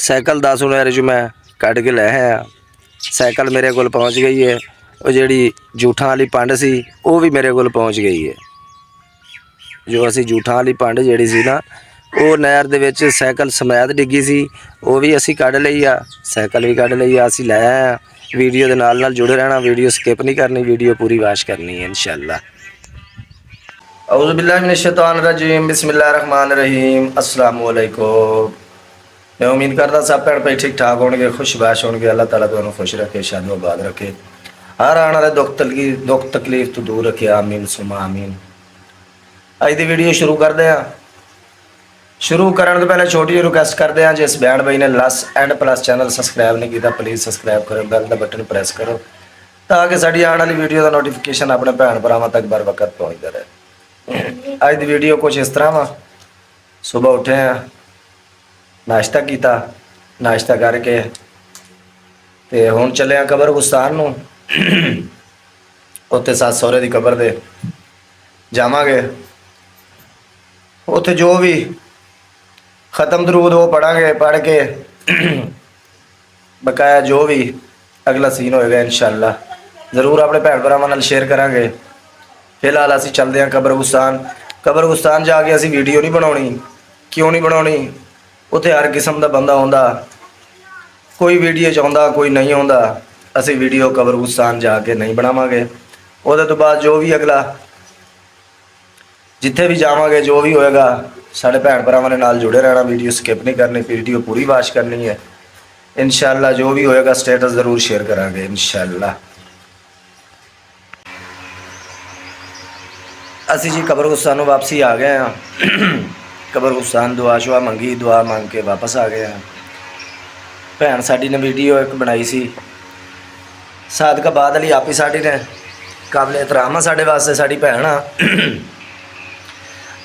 Cycle 10 ਨਹਿਰ 'ਚ ਮੈਂ ਕੱਢ ਕੇ ਲੈ ਆਇਆ। ਸਾਈਕਲ ਮੇਰੇ ਕੋਲ ਪਹੁੰਚ ਗਈ ਹੈ। ਉਹ ਜਿਹੜੀ ਜੂਠਾਂ ਵਾਲੀ ਪੰਡ ਸੀ ਉਹ ਵੀ ਮੇਰੇ ਕੋਲ ਪਹੁੰਚ ਗਈ ਹੈ। ਜੋ ਅਸੀਂ ਜੂਠਾਂ ਵਾਲੀ ਪੰਡ ਜਿਹੜੀ ਸੀ ਨਾ, ਉਹ ਨਹਿਰ ਦੇ ਵਿੱਚ ਸਾਈਕਲ ਸਮੈਤ ਡਿੱਗੀ ਸੀ, ਉਹ ਵੀ ਅਸੀਂ ਕੱਢ ਲਈ ਆ। ਸਾਈਕਲ ਵੀ ਕੱਢ ਲਈ ਆ, ਅਸੀਂ ਲੈ ਆਏ ਆ। ਵੀਡੀਓ ਦੇ ਨਾਲ ਜੁੜੇ ਰਹਿਣਾ, ਵੀਡੀਓ ਸਕਿਪ ਨਹੀਂ ਕਰਨੀ, ਵੀਡੀਓ ਪੂਰੀ ਵਾਚ करनी है इंशाल्लाह। औज़ु बिल्लाहि मिनश शैतानिर रजीम, बिस्मिल्लाहिर रहमानिर रहीम। अस्सलाम वालेकुम। मैं उम्मीद करता सब भैन भाई ठीक ठाक होंगे, खुशबाश होंगे। अल्लाह ताला तुहानू खुश रखे, शाद आबाद रखे, हर आने वाले दुख तकलीफ तो दूर रखे। आमीन सुमा आमीन। अज की वीडियो शुरू करते हैं। शुरू करने तो पहले छोटी रिक्वेस्ट करते हैं, जिस भैन भाई ने लस एंड प्लस चैनल सबसक्राइब नहीं किया प्लीज़ सबसक्राइब करो, बैल का बटन प्रेस करो ताकि साड़ी आने वाली वीडियो का नोटिफिकेशन अपने भैन भरावां तक बर वक्त पहुँचता रहे। अज की वीडियो कुछ इस तरह वा, सुबह उठे हैं, नाश्ता किया, नाश्ता करके ते हुण चले हैं कब्रस्तान नूं। उत्थे सस सहुरे की कबर दे जावांगे। उत्थे जो भी ख़त्म दरूद वो पढ़ांगे, पढ़ के बकाया जो भी अगला सीन होएगा इंशाअल्लाह ज़रूर अपने भैन भरावां नाल शेयर करांगे। फिलहाल असीं चलते हैं कब्रस्तान। कब्रस्तान जाके असीं वीडियो नहीं बनाउणी। क्यों नहीं बनाउणी? उत्थे हर किस्म का बंदा आउंदा, कोई वीडियो च आउंदा, कोई नहीं आउंदा। असीं वीडियो कब्रस्तान जाके नहीं बनावांगे। उहदे तो बाद जो भी अगला जिथे भी जावांगे, जो भी होएगा साढ़े भैन भरावां ने नाल जुड़े रहना, वीडियो स्किप नहीं करनी, वीडियो पूरी वाच करनी है इंशाअल्लाह। जो भी होएगा स्टेटस ज़रूर शेयर करांगे इंशाअल्लाह। असी जी कब्रस्तानों वापसी आ गए हैं। कब्रस्तान दुआ शुआ मंगी, दुआ मंग के वापस आ गए हैं। भैन साडी ने वीडियो एक बनाई सी, सादका बाद अली आपी साडी ने काबिल एहतराम आ साडे वास्ते, साडी भैन आ।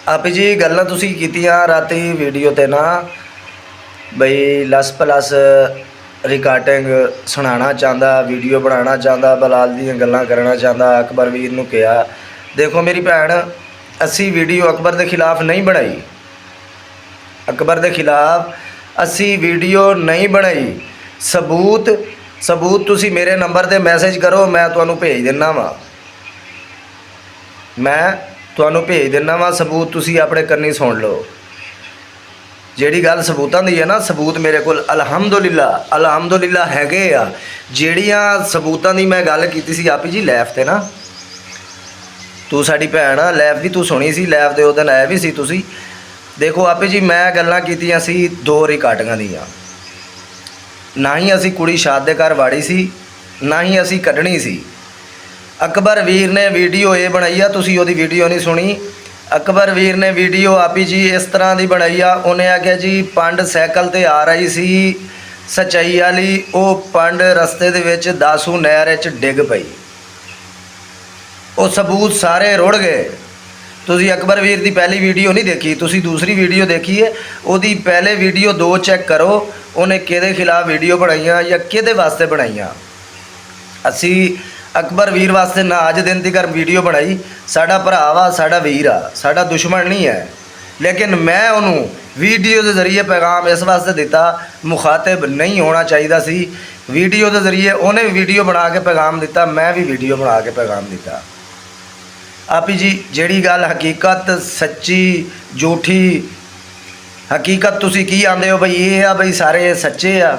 आपी जी गल्लां तुसीं कीतियां राती वीडियो ते ना, बई लस प्लस रिकॉर्डिंग सुनाना चाहता, वीडियो बनाना चाहता, बलाल दी गल्लां करना चाहता। अकबर वीर नूं कहा, देखो मेरी भैन, असी वीडियो अकबर के खिलाफ नहीं बनाई, अकबर के खिलाफ असी वीडियो नहीं बनाई। सबूत तुसी मेरे नंबर ते मैसेज करो, मैं तुहानू भेज दिना वा, मैं तुहानू भेज दिना वा सबूत, तुसी अपने कन्नी सुन लो। जिहड़ी गल सबूतां दी है ना, सबूत मेरे कोल अलहमदुलिल्लाह हैगे आ। जिहड़ियां सबूतां दी मैं गल कीती सी आपी जी लैफ ते ना, तू साडी भैन आ, लैफ भी तू सुनी सी, लैफ दे उस दिन आए भी सी तुसी। देखो आपी जी मैं गल्लां कीतियां सी 2 रिकॉर्डिंगां दियां, ना ही असी कुड़ी शाद दे घर वाड़ी सी, ना ही असी कड्ढणी सी। अकबर वीर ने वीडियो ये बनाई आ, तुसी ओहदी वीडियो नहीं सुनी। अकबर वीर ने वीडियो आपी जी इस तरह की बनाई आ, उन्हें आख्या जी पंड सैकल ते आ रही सी सचाई वाली, वो पंड रस्ते दे विच दासू नहर च डिग पई, वो सबूत सारे रुड़ गए। तुसी अकबर वीर की पहली वीडियो नहीं देखी, तुसी दूसरी वीडियो देखी है, उहदी पहले वीडियो 2 चेक करो, उन्हें किहदे खिलाफ वीडियो बनाईयां या किहदे वास्ते बनाईयां। असी अकबर वीर वास्ते ना अज दिन तक वीडियो बनाई, साडा भरा वा, साडा वीर आ, साडा दुश्मन नहीं है। लेकिन मैं उन्होंने वीडियो के जरिए पैगाम इस वास्ते दिता, मुखातिब नहीं होना चाहिए सी। वीडियो के जरिए उन्हें वीडियो बना के पैगाम दिता, मैं भी वीडियो बना के पैगाम दिता। आपी जी जिहड़ी गल हकीकत सच्ची झूठी, हकीकत तुसी की आंदे हो बई ये आ, बई सारे सच्चे आ,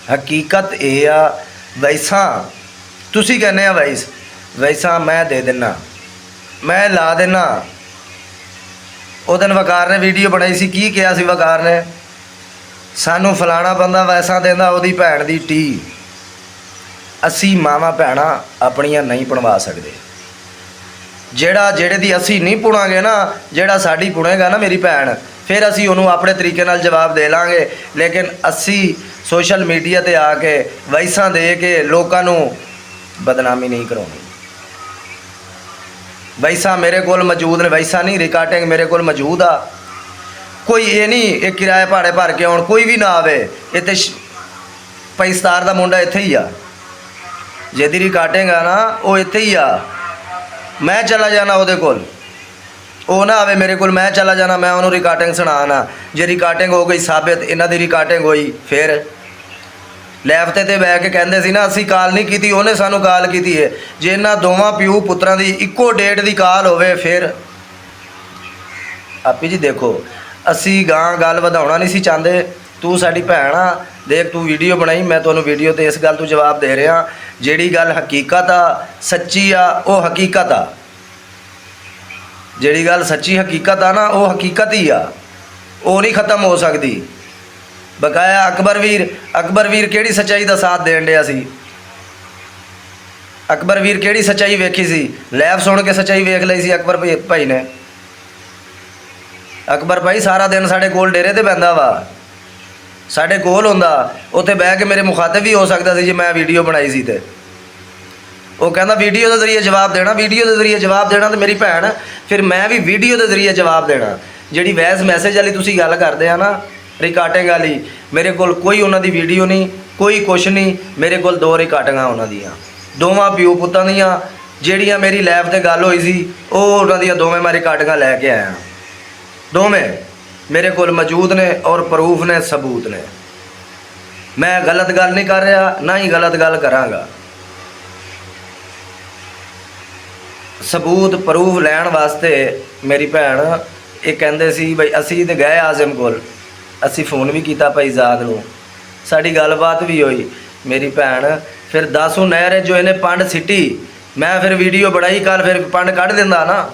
हकीकत ये आ। वैसा तुसी कहने आ वैसा मैं दे देना, मैं ला देना। उस दिन वकार ने वीडियो बनाई सी, की कहा सी वकार ने, सानू फलाना बंदा वैसा देंदा ओदी भैन दी टी। असी मावां भैणां अपनियां नहीं पुणवा सकते। जेड़े दी असी नहीं पुणांगे ना, जेड़ा साडी पुणेगा ना मेरी भैन, फिर असी उन्होंने अपने तरीके नाल जवाब दे लांगे। लेकिन असी सोशल मीडिया ते आके वैसा दे के लोकां नूं बदनामी नहीं कराउणी। वैसा मेरे कोल मौजूद ने, वैसा नहीं रिकॉर्डिंग मेरे कोल मौजूद आ। कोई ये नहीं एक किराए भाड़े भर के आउण, कोई भी ना आवे, इत्थे पैसतार दा मुंडा इत्थे ही आ, जिहदी रिकॉर्डिंग आ ना वो इत्थे ही आ। मैं चला जाना उहदे कोल, ਉਹ ਨਾ ਆਵੇ ਮੇਰੇ ਕੋਲ, ਮੈਂ ਚਲਾ ਜਾਣਾ, ਮੈਂ ਉਹਨੂੰ ਰਿਕਾਰਡਿੰਗ ਸੁਣਾਣਾ। ਜੇ ਰਿਕਾਰਡਿੰਗ ਹੋ ਗਈ ਸਾਬਿਤ, ਇਹਨਾਂ ਦੀ ਰਿਕਾਰਡਿੰਗ ਹੋਈ, ਫਿਰ ਲੈਬ ਤੇ ਬਹਿ ਕੇ ਕਹਿੰਦੇ ਸੀ ਨਾ ਅਸੀਂ ਕਾਲ ਨਹੀਂ ਕੀਤੀ, ਉਹਨੇ ਸਾਨੂੰ ਕਾਲ ਕੀਤੀ ਹੈ। ਜੇ ਇਹਨਾਂ ਦੋਵਾਂ ਪਿਓ ਪੁੱਤਰਾਂ ਦੀ ਇੱਕੋ ਡੇਟ ਦੀ ਕਾਲ ਹੋਵੇ, ਫਿਰ ਆਪੀ ਜੀ ਦੇਖੋ, ਅਸੀਂ ਗਾਂ ਗੱਲ ਵਧਾਉਣਾ ਨਹੀਂ ਸੀ ਚਾਹੁੰਦੇ। ਤੂੰ ਸਾਡੀ ਭੈਣ ਆ, ਦੇਖ ਤੂੰ ਵੀਡੀਓ ਬਣਾਈ, ਮੈਂ ਤੁਹਾਨੂੰ ਵੀਡੀਓ ਤੇ ਇਸ ਗੱਲ ਤੋਂ ਜਵਾਬ ਦੇ ਰਿਹਾ। ਜਿਹੜੀ ਗੱਲ ਹਕੀਕਤ ਆ, ਸੱਚੀ ਆ, ਉਹ ਹਕੀਕਤ ਆ। ਜਿਹੜੀ ਗੱਲ ਸੱਚੀ ਹਕੀਕਤ ਆ ਨਾ, ਉਹ ਹਕੀਕਤ ਹੀ ਆ, ਉਹ ਨਹੀਂ ਖ਼ਤਮ ਹੋ ਸਕਦੀ। ਬਕਾਇਆ ਅਕਬਰ ਵੀਰ ਕਿਹੜੀ ਸੱਚਾਈ ਦਾ ਸਾਥ ਦੇਣ ਡਿਆ ਸੀ? ਅਕਬਰ ਵੀਰ ਕਿਹੜੀ ਸੱਚਾਈ ਵੇਖੀ ਸੀ? ਲੈਬ ਸੁਣ ਕੇ ਸੱਚਾਈ ਵੇਖ ਲਈ ਸੀ ਅਕਬਰ ਭਾਈ ਨੇ। ਅਕਬਰ ਭਾਈ ਸਾਰਾ ਦਿਨ ਸਾਡੇ ਕੋਲ ਡੇਰੇ ਤੇ ਬਹਿੰਦਾ ਵਾ, ਸਾਡੇ ਕੋਲ ਹੁੰਦਾ, ਉੱਥੇ ਬਹਿ ਕੇ ਮੇਰੇ ਮੁਖਾਤਬ ਵੀ ਹੋ ਸਕਦਾ ਸੀ ਜੇ ਮੈਂ ਵੀਡੀਓ ਬਣਾਈ ਸੀ। ਤੇ ਉਹ ਕਹਿੰਦਾ ਵੀਡੀਓ ਦੇ ਜ਼ਰੀਏ ਜਵਾਬ ਦੇਣਾ, ਵੀਡੀਓ ਦੇ ਜ਼ਰੀਏ ਜਵਾਬ ਦੇਣਾ। ਤੇ ਮੇਰੀ ਭੈਣ, ਫਿਰ ਮੈਂ ਵੀ ਵੀਡੀਓ ਦੇ ਜ਼ਰੀਏ ਜਵਾਬ ਦੇਣਾ। ਜਿਹੜੀ ਵੈਸ ਮੈਸੇਜ ਵਾਲੀ ਤੁਸੀਂ ਗੱਲ ਕਰਦੇ ਆ ਨਾ, ਰਿਕਾਰਡਿੰਗ ਵਾਲੀ, ਮੇਰੇ ਕੋਲ ਕੋਈ ਉਹਨਾਂ ਦੀ ਵੀਡੀਓ ਨਹੀਂ, ਕੋਈ ਕੁਛ ਨਹੀਂ। ਮੇਰੇ ਕੋਲ 2 ਰਿਕਾਰਡਿੰਗਾਂ ਉਹਨਾਂ ਦੀਆਂ, ਦੋਵਾਂ ਪਿਓ ਪੁੱਤਾਂ ਦੀਆਂ। ਜਿਹੜੀਆਂ ਮੇਰੀ ਲੈਬ ਤੇ ਗੱਲ ਹੋਈ ਸੀ, ਉਹ ਉਹਨਾਂ ਦੀਆਂ ਦੋਵੇਂ ਮੈਂ ਰਿਕਾਰਡਿੰਗਾਂ ਲੈ ਕੇ ਆਇਆ। ਦੋਵੇਂ ਮੇਰੇ ਕੋਲ ਮੌਜੂਦ ਨੇ ਔਰ ਪ੍ਰੂਫ ਨੇ, ਸਬੂਤ ਨੇ। ਮੈਂ ਗਲਤ ਗੱਲ ਨਹੀਂ ਕਰ ਰਿਹਾ, ਨਾ ਹੀ ਗਲਤ ਗੱਲ ਕਰਾਂਗਾ। ਸਬੂਤ ਪ੍ਰੂਫ ਲੈਣ ਵਾਸਤੇ ਮੇਰੀ ਭੈਣ ਇਹ ਕਹਿੰਦੇ ਸੀ ਬਈ ਅਸੀਂ ਤੇ ਗਏ ਆਜ਼ਮ ਕੋਲ, ਅਸੀਂ ਫੋਨ ਵੀ ਕੀਤਾ ਭਾਈ ਜ਼ਾਦ ਨੂੰ, ਸਾਡੀ ਗੱਲਬਾਤ ਵੀ ਹੋਈ। ਮੇਰੀ ਭੈਣ ਫਿਰ 10 ਨਹਿਰ ਜੋ ਇਹਨੇ ਪੰਡ ਸਿੱਟੀ, ਮੈਂ ਫਿਰ ਵੀਡੀਓ ਬਣਾਈ ਕੱਲ, ਫਿਰ ਪੰਡ ਕੱਢ ਦਿੰਦਾ ਨਾ।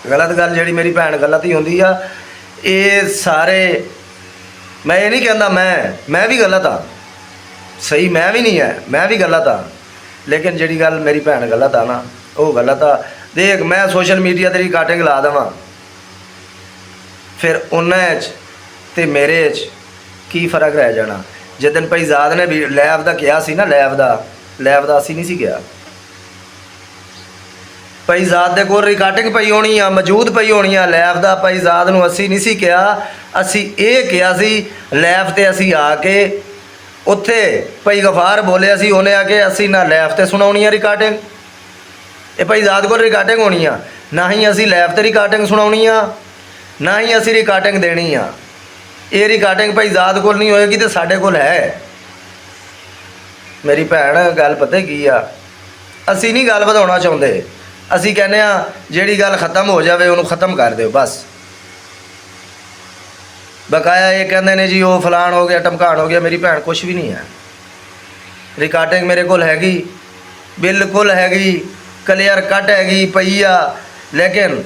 ਗਲਤ ਗੱਲ ਜਿਹੜੀ ਮੇਰੀ ਭੈਣ ਗਲਤ ਹੀ ਹੁੰਦੀ ਆ। ਇਹ ਸਾਰੇ, ਮੈਂ ਇਹ ਨਹੀਂ ਕਹਿੰਦਾ ਮੈਂ ਵੀ ਗਲਤ ਆ, ਸਹੀ ਮੈਂ ਵੀ ਨਹੀਂ ਹੈ, ਮੈਂ ਵੀ ਗਲਤ ਆ। ਲੇਕਿਨ ਜਿਹੜੀ ਗੱਲ ਮੇਰੀ ਭੈਣ ਗਲਤ ਆ ਨਾ, ਉਹ ਗਲਤ ਆ। ਦੇਖ ਮੈਂ ਸੋਸ਼ਲ ਮੀਡੀਆ 'ਤੇ ਰਿਕਾਰਡਿੰਗ ਲਾ ਦੇਵਾਂ, ਫਿਰ ਉਹਨਾਂ 'ਚ ਤੇ ਮੇਰੇ 'ਚ ਕੀ ਫ਼ਰਕ ਰਹਿ ਜਾਣਾ? ਜਿੱਦਣ ਭਾਈ ਜ਼ਾਦ ਨੇ ਵੀ ਲੈਬ ਦਾ ਕਿਹਾ ਸੀ ਨਾ, ਲੈਬ ਦਾ ਅਸੀਂ ਨਹੀਂ ਸੀ ਕਿਹਾ। ਭਾਈ ਜ਼ਾਦ ਦੇ ਕੋਲ ਰਿਕਾਰਡਿੰਗ ਪਈ ਹੋਣੀ ਆ, ਮੌਜੂਦ ਪਈ ਹੋਣੀ ਆ। ਲੈਬ ਦਾ ਭਾਈ ਜ਼ਾਦ ਨੂੰ ਅਸੀਂ ਨਹੀਂ ਸੀ ਕਿਹਾ, ਅਸੀਂ ਇਹ ਕਿਹਾ ਸੀ ਲੈਬ ਤੇ ਅਸੀਂ ਆ ਕੇ, ਉੱਥੇ ਭਾਈ ਗਫਾਰ ਬੋਲਿਆ ਸੀ, ਉਹਨੇ ਆ ਕੇ ਅਸੀਂ ਨਾ ਲੈਬ ਤੇ ਸੁਣਾਉਣੀ ਆ ਰਿਕਾਰਡਿੰਗ, ਇਹ ਭਾਈ ਜ਼ਾਦ ਕੋਲ ਰਿਕਾਰਡਿੰਗ ਹੋਣੀ ਆ, ਨਾ ਹੀ ਅਸੀਂ ਲੈਬ ਤੇ ਰਿਕਾਰਡਿੰਗ ਸੁਣਾਉਣੀ ਆ, ਨਾ ਹੀ ਅਸੀਂ ਰਿਕਾਰਡਿੰਗ ਦੇਣੀ ਆ। ਇਹ ਰਿਕਾਰਡਿੰਗ ਭਾਈ ਜ਼ਾਦ ਕੋਲ ਨਹੀਂ ਹੋਏਗੀ ਤੇ ਸਾਡੇ ਕੋਲ ਹੈ। ਮੇਰੀ ਭੈਣ ਗੱਲ ਪਤਾ ਕੀ ਆ, ਅਸੀਂ ਨਹੀਂ ਗੱਲ ਵਧਾਉਣਾ ਚਾਹੁੰਦੇ। ਅਸੀਂ ਕਹਿੰਦੇ ਆ ਜਿਹੜੀ ਗੱਲ ਖਤਮ ਹੋ ਜਾਵੇ ਉਹਨੂੰ ਖਤਮ ਕਰ ਦਿਓ ਬਸ। ਬਕਾਇਆ ਇਹ ਕਹਿੰਦੇ ਨੇ ਜੀ ਉਹ ਫਲਾਣ ਹੋ ਗਿਆ, ਟਮਕਾਣ ਹੋ ਗਿਆ। ਮੇਰੀ ਭੈਣ ਕੁਛ ਵੀ ਨਹੀਂ ਹੈ। ਰਿਕਾਰਡਿੰਗ ਮੇਰੇ ਕੋਲ ਹੈਗੀ, ਬਿਲਕੁਲ ਹੈਗੀ, ਕਲੀਅਰ ਕੱਟ ਹੈਗੀ ਪਈ ਆ। ਲੇਕਿਨ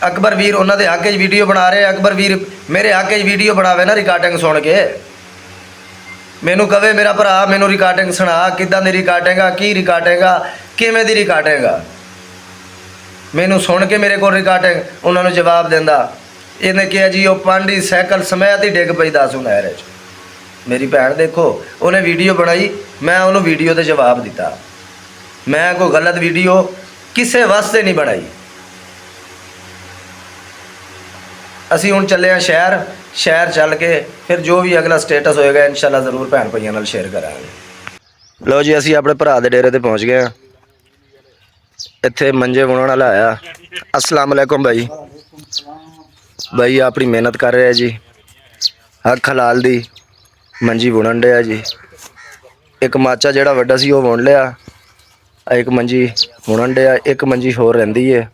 ਅਕਬਰ ਵੀਰ ਉਹਨਾਂ ਦੇ ਹੱਕ 'ਚ ਵੀਡੀਓ ਬਣਾ ਰਹੇ, ਅਕਬਰ ਵੀਰ ਮੇਰੇ ਹੱਕ 'ਚ ਵੀਡੀਓ ਬਣਾਵੇ ਨਾ ਰਿਕਾਰਡਿੰਗ ਸੁਣ ਕੇ, ਮੈਨੂੰ ਕਵੇ ਮੇਰਾ ਭਰਾ ਮੈਨੂੰ ਰਿਕਾਰਡਿੰਗ ਸੁਣਾ, ਕਿੱਦਾਂ ਦੀ ਰਿਕਾਰਡਿੰਗ ਆ, ਕੀ ਰਿਕਾਰਡਿੰਗ ਆ, ਕਿਵੇਂ ਦੀ ਰਿਕਾਰਡਿੰਗ ਆ। ਮੈਨੂੰ ਸੁਣ ਕੇ ਮੇਰੇ ਕੋਲ ਰਿਕਾਰਡਿੰਗ, ਉਹਨਾਂ ਨੂੰ ਜਵਾਬ ਦਿੰਦਾ। ਇਹਨੇ ਕਿਹਾ ਜੀ ਉਹ ਪਾਂਡੀ ਸਾਈਕਲ ਸਮੈਤ ਹੀ ਡਿੱਗ ਪਈ 10 ਨਹਿਰ 'ਚ। ਮੇਰੀ ਭੈਣ ਦੇਖੋ, ਉਹਨੇ ਵੀਡੀਓ ਬਣਾਈ, ਮੈਂ ਉਹਨੂੰ ਵੀਡੀਓ ਦਾ ਜਵਾਬ ਦਿੱਤਾ। ਮੈਂ ਕੋਈ ਗਲਤ ਵੀਡੀਓ ਕਿਸੇ ਵਾਸਤੇ ਨਹੀਂ ਬਣਾਈ। ਅਸੀਂ ਹੁਣ ਚੱਲੇ ਹਾਂ ਸ਼ਹਿਰ ਚੱਲ ਕੇ ਫਿਰ ਜੋ ਵੀ ਅਗਲਾ ਸਟੇਟਸ ਹੋਏਗਾ ਇਨਸ਼ਾਅੱਲਾ ਜ਼ਰੂਰ ਭੈਣ ਭਾਈਆਂ ਨਾਲ ਸ਼ੇਅਰ ਕਰਾਂਗੇ। ਲਓ ਜੀ ਅਸੀਂ ਆਪਣੇ ਭਰਾ ਦੇ ਡੇਰੇ ਤੇ ਪਹੁੰਚ ਗਏ ਹਾਂ। ਇੱਥੇ ਮੰਜੇ ਬੁਣਨ ਵਾਲਾ ਆਇਆ। अस्सलाम वालेकुम भाई ਆਪਣੀ ਮਿਹਨਤ ਕਰ ਰਿਹਾ ਜੀ, ਹੱਕ ਹਲਾਲ ਦੀ ਮੰਜੀ ਬੁਣਨ ਡਿਆ ਜੀ। ਇੱਕ ਮਾਚਾ ਜਿਹੜਾ ਵੱਡਾ ਸੀ ਉਹ ਬੁਣ ਲਿਆ, ਇੱਕ ਮੰਜੀ ਬੁਣਨ ਡਿਆ, ਇੱਕ ਮੰਜੀ ਹੋਰ ਰਹਿੰਦੀ ਹੈ।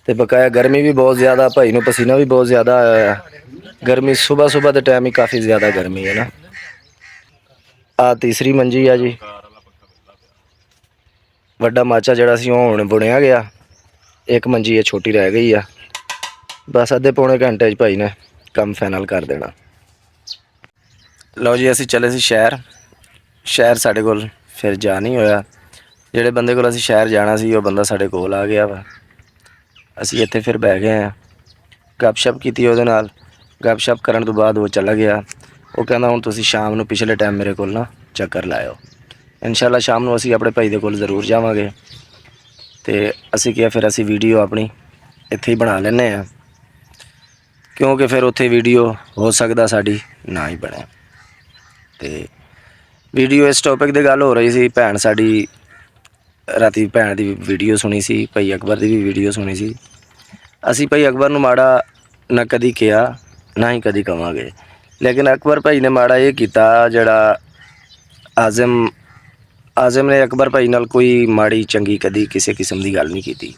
ਤੇ ਬਕਾਇਆ ਗਰਮੀ ਵੀ ਬਹੁਤ ਜ਼ਿਆਦਾ, ਭਾਈ ਨੂੰ ਪਸੀਨਾ ਵੀ ਬਹੁਤ ਜ਼ਿਆਦਾ ਆਇਆ। ਗਰਮੀ ਸੁਬਾਹ ਦੇ ਟਾਈਮ ਹੀ ਕਾਫੀ ਜ਼ਿਆਦਾ ਗਰਮੀ ਹੈ ਨਾ। ਆ ਤੀਸਰੀ ਮੰਜੀ ਆ ਜੀ। ਵੱਡਾ ਮਾਚਾ ਜਿਹੜਾ ਸੀ ਉਹ ਹੁਣ ਬੁਣਿਆ ਗਿਆ, ਇੱਕ ਮੰਜੀ ਇਹ ਛੋਟੀ ਰਹਿ ਗਈ ਆ। ਬਸ ਅੱਧੇ ਪੌਣੇ ਘੰਟੇ 'ਚ ਭਾਈ ਨੇ ਕੰਮ ਫਾਈਨਲ ਕਰ ਦੇਣਾ। ਲਓ ਜੀ ਅਸੀਂ ਚੱਲੇ ਸੀ ਸ਼ਹਿਰ ਸਾਡੇ ਕੋਲ ਫਿਰ ਜਾ ਨਹੀਂ ਹੋਇਆ। ਜਿਹੜੇ ਬੰਦੇ ਕੋਲ ਅਸੀਂ ਸ਼ਹਿਰ ਜਾਣਾ ਸੀ ਉਹ ਬੰਦਾ ਸਾਡੇ ਕੋਲ ਆ ਗਿਆ ਵਾ। ਅਸੀਂ ਇੱਥੇ ਫਿਰ ਬਹਿ ਗਏ ਹਾਂ, ਗੱਪਸ਼ਪ ਕੀਤੀ ਉਹਦੇ ਨਾਲ। ਗੱਪਸ਼ਪ ਕਰਨ ਤੋਂ ਬਾਅਦ ਉਹ ਚਲਾ ਗਿਆ। ਉਹ ਕਹਿੰਦਾ ਹੁਣ ਤੁਸੀਂ ਸ਼ਾਮ ਨੂੰ ਪਿਛਲੇ ਟਾਈਮ ਮੇਰੇ ਕੋਲ ਨਾ ਚੱਕਰ ਲਾਇਓ। ਇਨਸ਼ਾਅੱਲਾ ਸ਼ਾਮ ਨੂੰ ਅਸੀਂ ਆਪਣੇ ਭਾਈ ਦੇ ਕੋਲ ਜ਼ਰੂਰ ਜਾਵਾਂਗੇ। ਤੇ ਅਸੀਂ ਕਿਹਾ ਫਿਰ ਅਸੀਂ ਵੀਡੀਓ ਆਪਣੀ ਇੱਥੇ ਹੀ ਬਣਾ ਲੈਂਦੇ ਹਾਂ, ਕਿਉਂਕਿ ਫਿਰ ਉੱਥੇ ਵੀਡੀਓ ਹੋ ਸਕਦਾ ਸਾਡੀ ਨਾ ਹੀ ਬਣੇ। ਤੇ ਵੀਡੀਓ ਇਸ ਟੌਪਿਕ 'ਤੇ ਗੱਲ ਹੋ ਰਹੀ ਸੀ, ਭੈਣ ਸਾਡੀ ਰਾਤੀ ਭੈਣ ਦੀ ਵੀਡੀਓ ਸੁਣੀ ਸੀ, ਭਾਈ ਅਕਬਰ ਦੀ ਵੀ ਵੀਡੀਓ ਸੁਣੀ ਸੀ। ਅਸੀਂ ਭਾਈ ਅਕਬਰ ਨੂੰ ਮਾੜਾ ਨਾ ਕਦੀ ਕਿਹਾ, ਨਾ ਹੀ ਕਦੀ ਕਵਾਂਗੇ, ਲੇਕਿਨ ਅਕਬਰ ਭਾਈ ਨੇ ਮਾੜਾ ਇਹ ਕੀਤਾ ਜਿਹੜਾ ਆਜ਼ਮ ਨੇ ਅਕਬਰ ਭਾਈ ਨਾਲ ਕੋਈ ਮਾੜੀ ਚੰਗੀ ਕਦੀ ਕਿਸੇ ਕਿਸਮ ਦੀ ਗੱਲ ਨਹੀਂ ਕੀਤੀ।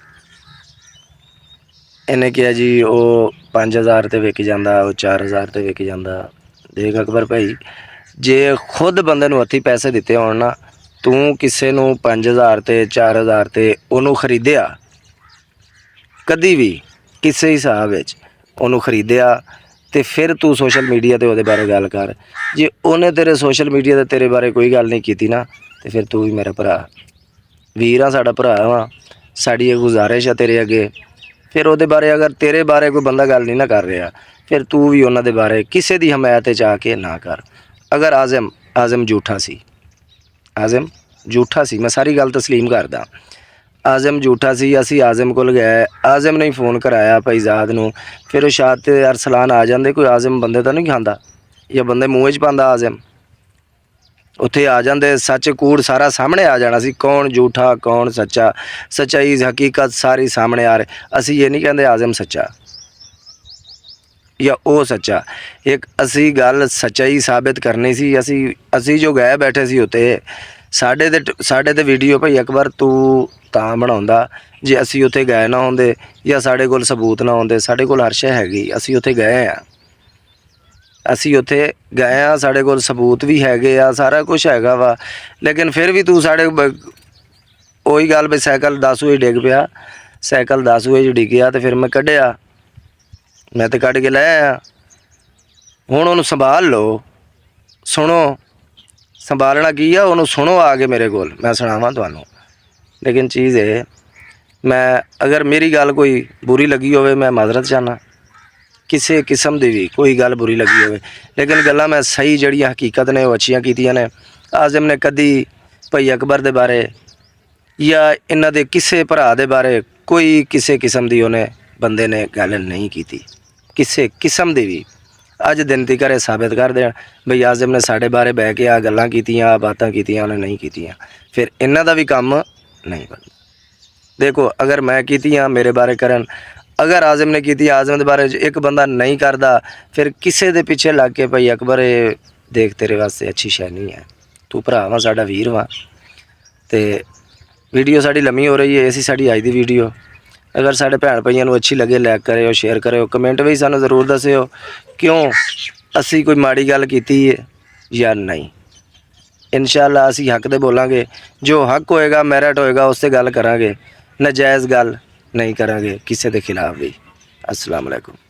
ਇਹਨੇ ਕਿਹਾ ਜੀ ਉਹ 5000 ਤੇ ਵਿਕ ਜਾਂਦਾ, ਉਹ 4000 ਤੇ ਵਿਕ ਜਾਂਦਾ। ਦੇਖ ਅਕਬਰ ਭਾਈ, ਜੇ ਖੁਦ ਬੰਦੇ ਨੂੰ ਹੱਥੀਂ ਪੈਸੇ ਦਿੱਤੇ ਹੋਣ ਨਾ, ਤੂੰ ਕਿਸੇ ਨੂੰ 5000 ਤੇ 4000 ਤੇ ਉਹਨੂੰ ਖਰੀਦਿਆ, ਕਦੀ ਵੀ ਕਿਸੇ ਹਿਸਾਬ ਵਿੱਚ ਉਹਨੂੰ ਖਰੀਦਿਆ, ਤੇ ਫਿਰ ਤੂੰ ਸੋਸ਼ਲ ਮੀਡੀਆ 'ਤੇ ਉਹਦੇ ਬਾਰੇ ਗੱਲ ਕਰ। ਜੇ ਉਹਨੇ ਤੇਰੇ ਸੋਸ਼ਲ ਮੀਡੀਆ 'ਤੇ ਤੇਰੇ ਬਾਰੇ ਕੋਈ ਗੱਲ ਨਹੀਂ ਕੀਤੀ ਨਾ, ਤੇ ਫਿਰ ਤੂੰ ਵੀ ਮੇਰਾ ਭਰਾ ਵੀਰ ਆ, ਸਾਡਾ ਭਰਾ ਵਾ, ਸਾਡੀ ਇਹ ਗੁਜ਼ਾਰਿਸ਼ ਆ ਤੇਰੇ ਅੱਗੇ। ਫਿਰ ਉਹਦੇ ਬਾਰੇ ਅਗਰ ਤੇਰੇ ਬਾਰੇ ਕੋਈ ਬੰਦਾ ਗੱਲ ਨਹੀਂ ਨਾ ਕਰ ਰਿਹਾ, ਫਿਰ ਤੂੰ ਵੀ ਉਹਨਾਂ ਦੇ ਬਾਰੇ ਕਿਸੇ ਦੀ ਹਮਾਇਤ 'ਚ ਆ ਕੇ ਨਾ ਕਰ। ਅਗਰ ਆਜ਼ਮ ਝੂਠਾ ਸੀ, ਆਜ਼ਮ ਝੂਠਾ ਸੀ, ਮੈਂ ਸਾਰੀ ਗੱਲ ਤਸਲੀਮ ਕਰਦਾ। ਆਜ਼ਮ ਝੂਠਾ ਸੀ। ਅਸੀਂ ਆਜ਼ਮ ਕੋਲ ਗਏ, ਆਜ਼ਮ ਨੇ ਹੀ ਫ਼ੋਨ ਕਰਾਇਆ ਭਾਈ ਜ਼ਾਦ ਨੂੰ। ਫਿਰ ਉਹ ਸ਼ਾਦ ਤੇ ਅਰਸਲਾਨ ਆ ਜਾਂਦੇ, ਕੋਈ ਆਜ਼ਮ ਬੰਦੇ ਤਾਂ ਨਹੀਂ ਖਾਂਦਾ ਜਾਂ ਬੰਦੇ ਮੂੰਹ 'ਚ ਪਾਉਂਦਾ। ਆਜ਼ਮ ਉੱਥੇ ਆ ਜਾਂਦੇ, ਸੱਚ ਕੂੜ ਸਾਰਾ ਸਾਹਮਣੇ ਆ ਜਾਣਾ ਸੀ, ਕੌਣ ਝੂਠਾ ਕੌਣ ਸੱਚਾ, ਸੱਚਾਈ ਹਕੀਕਤ ਸਾਰੀ ਸਾਹਮਣੇ ਆ ਰਹੀ। ਅਸੀਂ ਇਹ ਨਹੀਂ ਕਹਿੰਦੇ ਆਜ਼ਮ ਸੱਚਾ ਜਾਂ ਉਹ ਸੱਚਾ, ਇੱਕ ਅਸੀਂ ਗੱਲ ਸੱਚਾਈ ਸਾਬਿਤ ਕਰਨੀ ਸੀ। ਅਸੀਂ ਜੋ ਗਏ ਬੈਠੇ ਸੀ ਉੱਤੇ, ਸਾਡੇ ਤੇ ਵੀਡੀਓ ਭਾਈ ਅਕਬਰ ਤੂੰ ਤਾਂ ਬਣਾਉਂਦਾ ਜੇ ਅਸੀਂ ਉੱਥੇ ਗਏ ਨਾ ਹੁੰਦੇ ਜਾਂ ਸਾਡੇ ਕੋਲ ਸਬੂਤ ਨਾ ਹੁੰਦੇ। ਸਾਡੇ ਕੋਲ ਹਰ ਸ਼ੈ ਹੈਗੀ, ਅਸੀਂ ਉੱਥੇ ਗਏ ਆ, ਸਾਡੇ ਕੋਲ ਸਬੂਤ ਵੀ ਹੈਗੇ ਆ, ਸਾਰਾ ਕੁਝ ਹੈਗਾ ਵਾ। ਲੇਕਿਨ ਫਿਰ ਵੀ ਤੂੰ ਸਾਡੇ ਉਹੀ ਗੱਲ ਵੀ ਸਾਈਕਲ 10 ਵਜੇ ਡਿੱਗ ਪਿਆ, ਸਾਈਕਲ 10 ਵਜੇ ਡਿੱਗਿਆ ਤੇ ਫਿਰ ਮੈਂ ਕੱਢਿਆ, ਮੈਂ ਤੇ ਕੱਢ ਕੇ ਲੈ ਆਇਆ। ਹੁਣ ਉਹਨੂੰ ਸੰਭਾਲ ਲਓ, ਸੁਣੋ, ਸੰਭਾਲਣਾ ਕੀ ਆ ਉਹਨੂੰ, ਸੁਣੋ ਆ ਕੇ ਮੇਰੇ ਕੋਲ, ਮੈਂ ਸੁਣਾਵਾਂ ਤੁਹਾਨੂੰ। ਲੇਕਿਨ ਚੀਜ਼ ਇਹ, ਮੈਂ ਅਗਰ ਮੇਰੀ ਗੱਲ ਕੋਈ ਬੁਰੀ ਲੱਗੀ ਹੋਵੇ, ਮੈਂ ਮਾਜ਼ਰਤ ਚਾਹੁੰਦਾ, ਕਿਸੇ ਕਿਸਮ ਦੀ ਵੀ ਕੋਈ ਗੱਲ ਬੁਰੀ ਲੱਗੀ ਹੋਵੇ। ਲੇਕਿਨ ਗੱਲਾਂ ਮੈਂ ਸਹੀ ਜਿਹੜੀਆਂ ਹਕੀਕਤ ਨੇ ਉਹ ਅੱਛੀਆਂ ਕੀਤੀਆਂ ਨੇ। ਆਜ਼ਮ ਨੇ ਕਦੀ ਭਾਈ ਅਕਬਰ ਦੇ ਬਾਰੇ ਜਾਂ ਇਹਨਾਂ ਦੇ ਕਿਸੇ ਭਰਾ ਦੇ ਬਾਰੇ ਕੋਈ ਕਿਸੇ ਕਿਸਮ ਦੀ ਉਹਨੇ ਬੰਦੇ ਨੇ ਗੱਲ ਨਹੀਂ ਕੀਤੀ, ਕਿਸੇ ਕਿਸਮ ਦੀ ਵੀ। ਅੱਜ ਦਿਨ ਤੀਕਰ ਇਹ ਸਾਬਿਤ ਕਰ ਦੇਣ ਬਈ ਆਜ਼ਮ ਨੇ ਸਾਡੇ ਬਾਰੇ ਬਹਿ ਕੇ ਆ ਗੱਲਾਂ ਕੀਤੀਆਂ, ਆ ਬਾਤਾਂ ਕੀਤੀਆਂ, ਉਹਨੇ ਨਹੀਂ ਕੀਤੀਆਂ, ਫਿਰ ਇਹਨਾਂ ਦਾ ਵੀ ਕੰਮ ਨਹੀਂ ਬਣਦਾ। ਦੇਖੋ ਅਗਰ ਮੈਂ ਕੀਤੀਆਂ ਮੇਰੇ ਬਾਰੇ ਕਰਨ, ਅਗਰ ਆਜ਼ਮ ਨੇ ਕੀਤੀ, ਆਜ਼ਮ ਦੇ ਬਾਰੇ ਇੱਕ ਬੰਦਾ ਨਹੀਂ ਕਰਦਾ, ਫਿਰ ਕਿਸੇ ਦੇ ਪਿੱਛੇ ਲੱਗ ਕੇ ਭਾਈ ਅਕਬਰ ਇਹ ਦੇਖ ਤੇਰੇ ਵਾਸਤੇ ਅੱਛੀ ਸ਼ੈ ਨਹੀਂ ਹੈ। ਤੂੰ ਭਰਾ ਵਾ, ਸਾਡਾ ਵੀਰ ਵਾ। ਤੇ ਵੀਡੀਓ ਸਾਡੀ ਲੰਮੀ ਹੋ ਰਹੀ ਹੈ, ਇਹ ਸੀ ਸਾਡੀ ਅੱਜ ਦੀ ਵੀਡੀਓ। ਅਗਰ ਸਾਡੇ ਭੈਣ ਭਾਈਆਂ ਨੂੰ ਅੱਛੀ ਲੱਗੇ, ਲਾਈਕ ਕਰਿਓ, ਸ਼ੇਅਰ ਕਰਿਓ, ਕਮੈਂਟ ਵੀ ਸਾਨੂੰ ਜ਼ਰੂਰ ਦੱਸਿਓ ਕਿਉਂ ਅਸੀਂ ਕੋਈ ਮਾੜੀ ਗੱਲ ਕੀਤੀ ਹੈ ਜਾਂ ਨਹੀਂ। ਇਨਸ਼ਾਅੱਲਾ ਅਸੀਂ ਹੱਕ ਦੇ ਬੋਲਾਂਗੇ, ਜੋ ਹੱਕ ਹੋਏਗਾ, ਮੈਰਿਟ ਹੋਏਗਾ, ਉਸ 'ਤੇ ਗੱਲ ਕਰਾਂਗੇ, ਨਾਜਾਇਜ਼ ਗੱਲ ਨਹੀਂ ਕਰਾਂਗੇ ਕਿਸੇ ਦੇ ਖਿਲਾਫ ਵੀ। अस्सलाम वालेकुम।